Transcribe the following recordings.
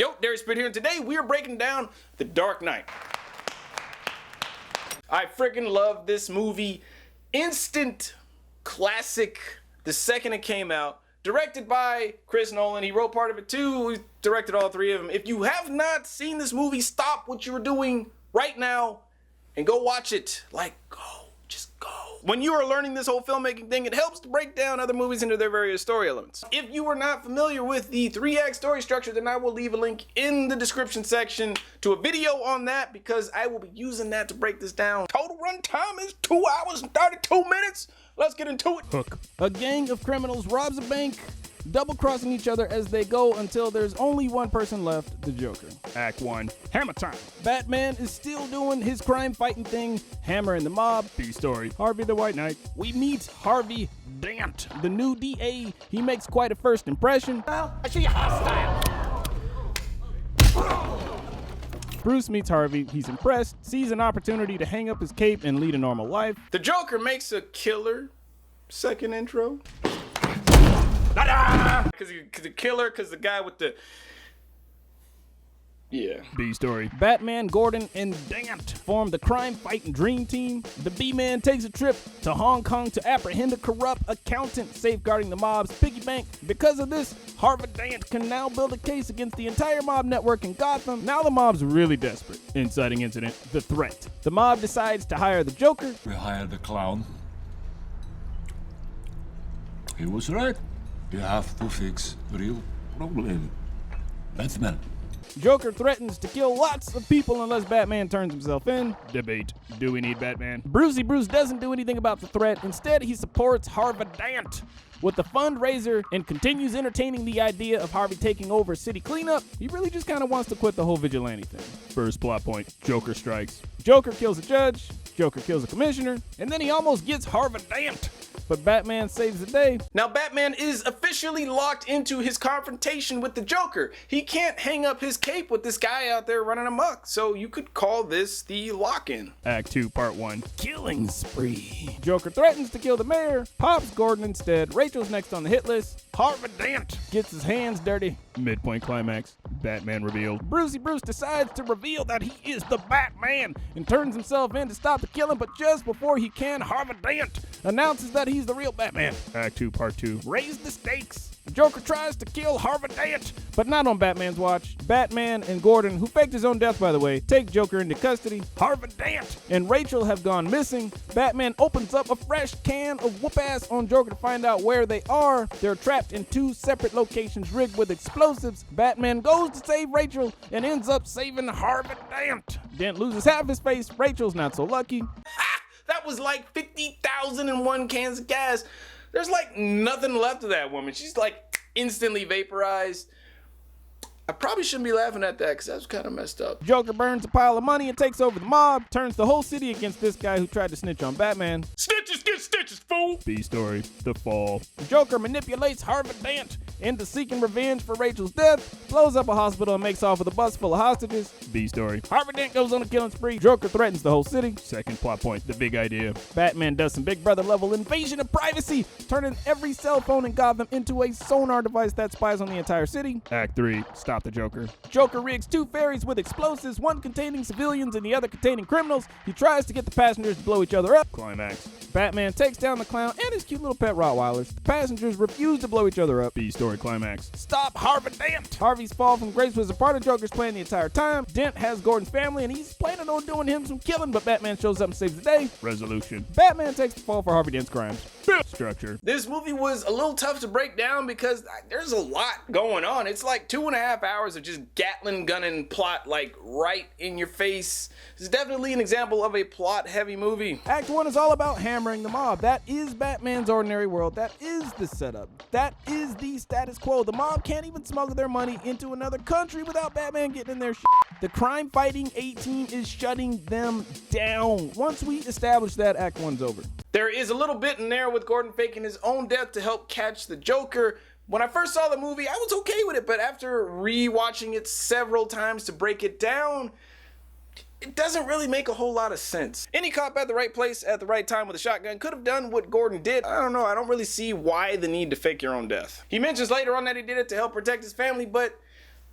Yo, Darious Britt here, and today we are breaking down The Dark Knight. I freaking love this movie. Instant classic the second it came out. Directed by Chris Nolan. He wrote part of it too. He directed all three of them. If you have not seen this movie, stop what you're doing right now and go watch it. Like, go. Just go. When you are learning this whole filmmaking thing, it helps to break down other movies into their various story elements. If you are not familiar with the 3-act story structure, then I will leave a link in the description section to a video on that because I will be using that to break this down. Total runtime is 2 hours and 32 minutes. Let's get into it. Hook. A gang of criminals robs a bank, double-crossing each other as they go until there's only one person left, the Joker. Act 1. Hammer time. Batman is still doing his crime-fighting thing, hammering the mob. B-story. Harvey the White Knight. We meet Harvey Dent, the new DA. He makes quite a first impression. Well, I see you hostile. Bruce meets Harvey. He's impressed, sees an opportunity to hang up his cape and lead a normal life. The Joker makes a killer second intro. Because the guy with the... Yeah. B-story. Batman, Gordon, and Dent form the crime-fighting dream team. The B-Man takes a trip to Hong Kong to apprehend a corrupt accountant safeguarding the mob's piggy bank. Because of this, Harvey Dent can now build a case against the entire mob network in Gotham. Now the mob's really desperate. Inciting incident, the threat. The mob decides to hire the Joker. We hired the clown. He was right. You have to fix real problem. Batman. Joker threatens to kill lots of people unless Batman turns himself in. Debate. Do we need Batman? Brucey Bruce doesn't do anything about the threat. Instead, he supports Harvey Dent with the fundraiser and continues entertaining the idea of Harvey taking over city cleanup. He really just kind of wants to quit the whole vigilante thing. First plot point. Joker strikes. Joker kills a judge. Joker kills a commissioner. And then he almost gets Harvey Dent. But Batman saves the day. Now Batman is officially locked into his confrontation with the Joker. He can't hang up his cape with this guy out there running amok. So you could call this the lock-in. Act 2, Part 1. Killing spree. Joker threatens to kill the mayor, pops Gordon instead. Rachel's next on the hit list. Harvey Dent gets his hands dirty. Midpoint climax. Batman revealed. Brucey Bruce decides to reveal that he is the Batman and turns himself in to stop the killing, but just before he can, Harvey Dent announces that he's the real Batman. Act 2, Part 2. Raise the stakes. The Joker tries to kill Harvey Dent, but not on Batman's watch. Batman and Gordon, who faked his own death by the way, take Joker into custody. Harvey Dent and Rachel have gone missing. Batman opens up a fresh can of whoop-ass on Joker to find out where they are. They're trapped in 2 separate locations rigged with explosives. Batman goes to save Rachel and ends up saving Harvey Dent. Dent loses half his face. Rachel's not so lucky. Ha! That was like 50,001 cans of gas. There's like nothing left of that woman. She's like instantly vaporized. I probably shouldn't be laughing at that because that was kind of messed up. Joker burns a pile of money and takes over the mob, turns the whole city against this guy who tried to snitch on Batman. Snitches get stitches, fool! B-story, the fall. Joker manipulates Harvey Dent into seeking revenge for Rachel's death, blows up a hospital and makes off with a bus full of hostages. B-story. Harvey Dent goes on a killing spree. Joker threatens the whole city. Second plot point, the big idea. Batman does some Big Brother level invasion of privacy, turning every cell phone in Gotham into a sonar device that spies on the entire city. Act 3, stop the Joker. Joker rigs 2 ferries with explosives, one containing civilians and the other containing criminals. He tries to get the passengers to blow each other up. Climax. Batman takes down the clown and his cute little pet Rottweilers. The passengers refuse to blow each other up. B-story climax. Stop Harvey Dent! Harvey's fall from grace was a part of Joker's plan the entire time. Dent has Gordon's family and he's planning on doing him some killing, but Batman shows up and saves the day. Resolution. Batman takes the fall for Harvey Dent's crimes. Structure. This movie was a little tough to break down because there's a lot going on. It's like 2.5 hours of just Gatling gunning plot like right in your face. This is definitely an example of a plot-heavy movie. Act 1 is all about hammering the mob. That is Batman's ordinary world. That is the setup. That is the status quo. The mob can't even smuggle their money into another country without Batman getting in their shit. The crime-fighting A-team is shutting them down. Once we establish that, Act 1's over. There is a little bit in there with Gordon faking his own death to help catch the Joker. When I first saw the movie, I was okay with it, but after rewatching it several times to break it down, it doesn't really make a whole lot of sense. Any cop at the right place at the right time with a shotgun could have done what Gordon did. I don't know, I don't really see why the need to fake your own death. He mentions later on that he did it to help protect his family, but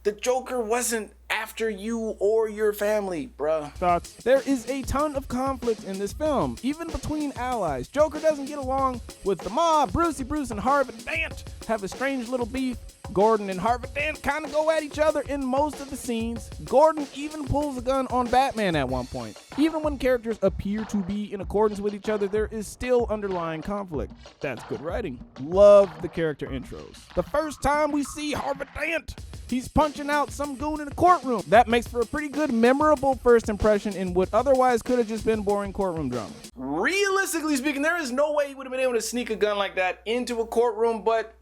the Joker wasn't after you or your family, bruh. Thoughts? There is a ton of conflict in this film, even between allies. Joker doesn't get along with the mob. Bruce and Harvey Dent have a strange little beef. Gordon and Harvey Dent kind of go at each other in most of the scenes. Gordon even pulls a gun on Batman at one point. Even when characters appear to be in accordance with each other, there is still underlying conflict. That's good writing. Love the character intros. The first time we see Harvey Dent, he's punching out some goon in a courtroom. That makes for a pretty good, memorable first impression in what otherwise could have just been boring courtroom drama. Realistically speaking, there is no way he would have been able to sneak a gun like that into a courtroom, but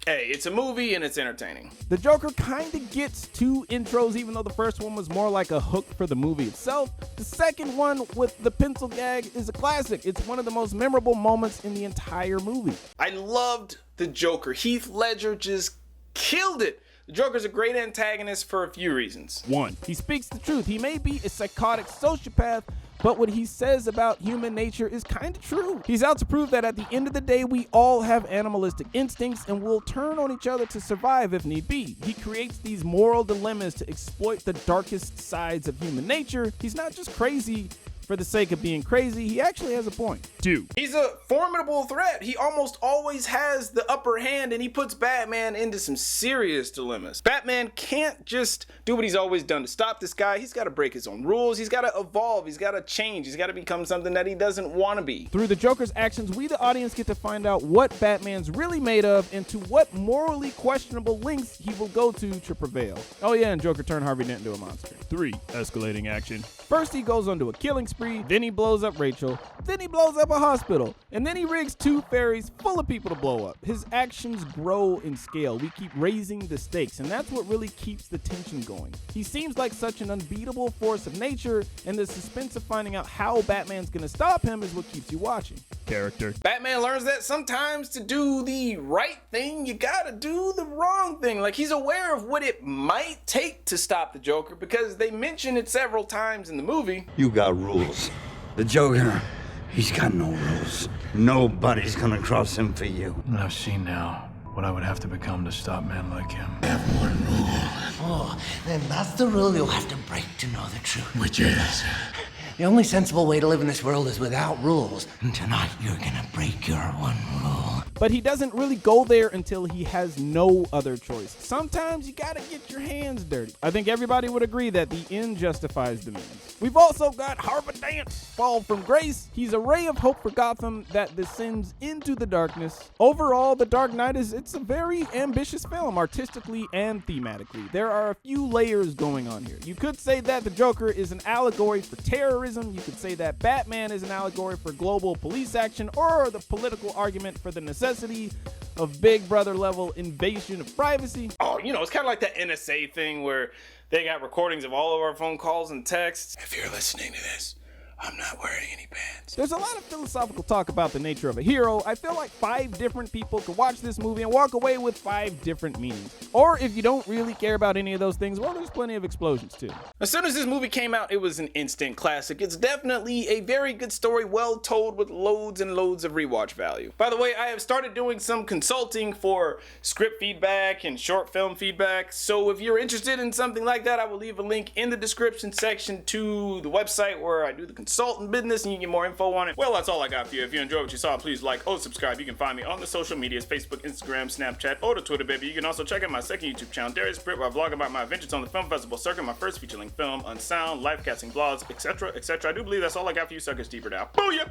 hey, it's a movie and it's entertaining. The Joker kinda gets two intros, even though the first one was more like a hook for the movie itself. The second one with the pencil gag is a classic. It's one of the most memorable moments in the entire movie. I loved the Joker. Heath Ledger just killed it. The Joker's a great antagonist for a few reasons. 1. He speaks the truth. He may be a psychotic sociopath, but what he says about human nature is kind of true. He's out to prove that at the end of the day, we all have animalistic instincts and will turn on each other to survive if need be. He creates these moral dilemmas to exploit the darkest sides of human nature. He's not just crazy for the sake of being crazy, he actually has a point. 2. He's a formidable threat. He almost always has the upper hand, and he puts Batman into some serious dilemmas. Batman can't just do what he's always done to stop this guy. He's got to break his own rules. He's got to evolve. He's got to change. He's got to become something that he doesn't want to be. Through the Joker's actions, we the audience get to find out what Batman's really made of and to what morally questionable lengths he will go to prevail. Oh yeah, and Joker turned Harvey Dent into a monster. 3. Escalating action. First he goes onto a killing spree, then he blows up Rachel, then he blows up a hospital, and then he rigs 2 ferries full of people to blow up. His actions grow in scale. We keep raising the stakes, and that's what really keeps the tension going. He seems like such an unbeatable force of nature, and the suspense of finding out how Batman's gonna stop him is what keeps you watching. Character. Batman learns that sometimes to do the right thing, you gotta do the wrong thing. Like, he's aware of what it might take to stop the Joker because they mention it several times in the movie. You got rules. The Joker, he's got no rules. Nobody's gonna cross him for you. I've seen now what I would have to become to stop men like him. Oh, then that's the rule you'll have to break to know the truth. Which is? The only sensible way to live in this world is without rules. And tonight you're gonna break your one rule. But he doesn't really go there until he has no other choice. Sometimes you gotta get your hands dirty. I think everybody would agree that the end justifies the means. We've also got Harvey Dent, fall from grace. He's a ray of hope for Gotham that descends into the darkness. Overall, The Dark Knight it's a very ambitious film, artistically and thematically. There are a few layers going on here. You could say that the Joker is an allegory for terrorism. You could say that Batman is an allegory for global police action, or the political argument for the necessity of Big Brother level invasion of privacy. Oh, you know, it's kind of like that NSA thing where they got recordings of all of our phone calls and texts. If you're listening to this, I'm not wearing any pants. There's a lot of philosophical talk about the nature of a hero. I feel like 5 different people could watch this movie and walk away with 5 different meanings. Or if you don't really care about any of those things, well, there's plenty of explosions too. As soon as this movie came out, it was an instant classic. It's definitely a very good story, well told with loads and loads of rewatch value. By the way, I have started doing some consulting for script feedback and short film feedback, so if you're interested in something like that, I will leave a link in the description section to the website where I do the consultant business and you can get more info on it. Well, that's all I got for you. If you enjoyed what you saw, please like or subscribe. You can find me on the social medias, Facebook, Instagram, Snapchat, or the Twitter, baby. You can also check out my second YouTube channel, Darious Britt, where I vlog about my adventures on the film festival circuit, my first feature-length film, Unsound, live casting vlogs, etc., etc. I do believe that's all I got for you suckers deeper down. Booyah!